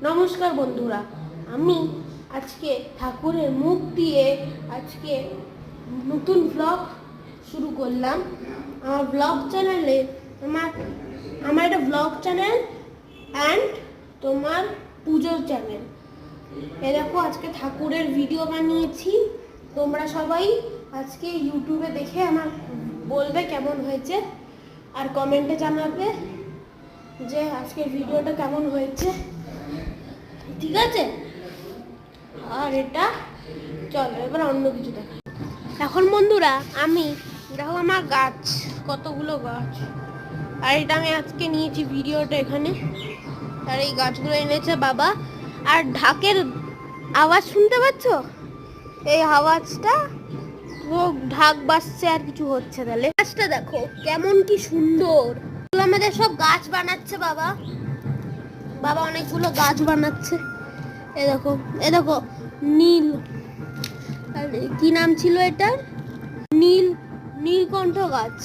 নমস্কার বন্ধুরা, আমি আজকে ঠাকুরের মুখ দিয়ে আজকে নতুন ব্লগ শুরু করলাম। আমার ব্লগ চ্যানেলে আমার একটা ব্লগ চ্যানেল অ্যান্ড তোমার পুজোর চ্যানেল। দেখো আজকে ঠাকুরের ভিডিও বানিয়েছি। তোমরা সবাই আজকে ইউটিউবে দেখে আমার বলবে কেমন হয়েছে, আর কমেন্টে জানাবে যে আজকের ভিডিওটা কেমন হয়েছে, ঠিক আছে? আর এটা চলো এবার অন্য কিছু দেখা। এখন বন্ধুরা আমি দেখো আমার গাছ, কতগুলো গাছ, আর এটা আমি আজকে নিয়েছি ভিডিওটা এখানে। আর এই গাছগুলো এনেছে বাবা। আর ঢাকের আওয়াজ শুনতে পাচ্ছ? এই আওয়াজটা ঢাক বাজছে আর কিছু হচ্ছে। তাহলে গাছটা দেখো কেমন কি সুন্দর। আমাদের সব গাছ বানাচ্ছে বাবা। বাবা অনেকগুলো গাছ বানাচ্ছে। এ দেখো নীল, আর কি নাম ছিল এটার? নীলকণ্ঠ গাছ।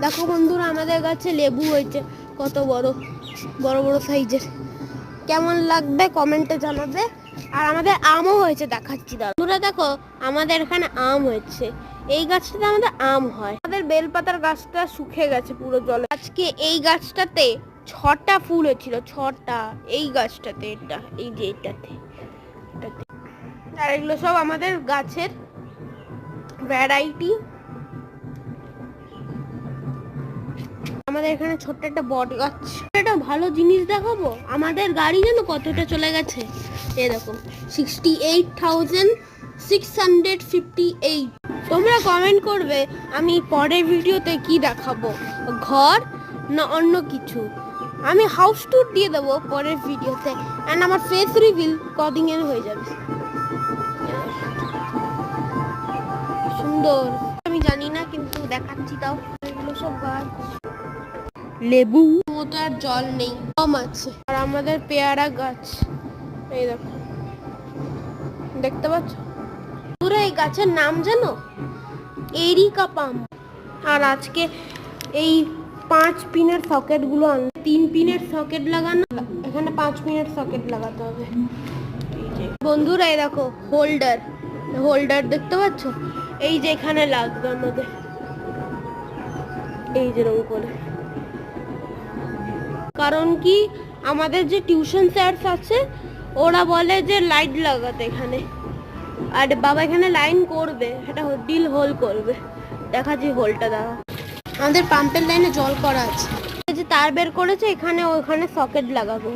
দেখো বন্ধুরা আমাদের গাছে লেবু হয়েছে, কত বড় বড় সাইজের। কেমন লাগবে কমেন্টে জানাবে। আর আমাদের আমও হয়েছে, দেখাচ্ছি দাও। বন্ধুরা দেখো আমাদের এখানে আম হয়েছে। এই গাছটাতে আমাদের আম হয়। আমাদের বেলপাতার গাছটা শুকিয়ে গেছে পুরো জলে। আজকে এই গাছটাতে 6টা ফুল হয়েছিল, 6টা। এই গাছটাতে, এটা এই যে এটাতে। আর এগুলো সব আমাদের গাছের ভ্যারাইটি। আমাদের এখানে ছোট্ট একটা বট গাছ। একটা ভালো জিনিস দেখাবো, আমাদের গাড়ি যেন কতটা চলে গেছে। এই দেখো 68,658। তোমরা কমেন্ট করবে আমি পরের ভিডিওতে কি দেখাবো, ঘর না অন্য কিছু। আমি হাউস ট্যুর দিয়ে দেবো পরের ভিডিওতে। অ্যান্ড আমার ফেস রিভিল কদিন এর হয়ে যাবে। সুন্দর, আমি জানি না কিন্তু দেখাচ্ছি তাও। এগুলো সব গাছ, লেবু মতো আর জল নেই, কম আছে। আর আমাদের পেয়ারা গাছ, এই দেখো, দেখতে পাচ্ছ? পুরো এই গাছের নাম জানো? এরিকা পাম। আর আজকে এই 5 পিনের সকেট গুলো 3 পিনের সকেট লাগানো, এখানে 5 পিনের সকেট লাগাতে হবে। বন্ধুরা এই দেখো হোল্ডার দেখতে পাচ্ছ? এই যে এখানে লাগবে আমাদের, এই যে রকম করে। কারণ কি আমাদের যে টিউশন স্যারস আছে ওরা বলে যে লাইট লাগাতে এখানে। আর বাবা এখানে লাইন করবে, সেটা ডিল হোল করবে। দেখাচ্ছি হোলটা দাও। আমাদের পাম্পের লাইনে জল করা আছে, যে তার বের করেছে এখানে, ওখানে সকেট লাগাবো।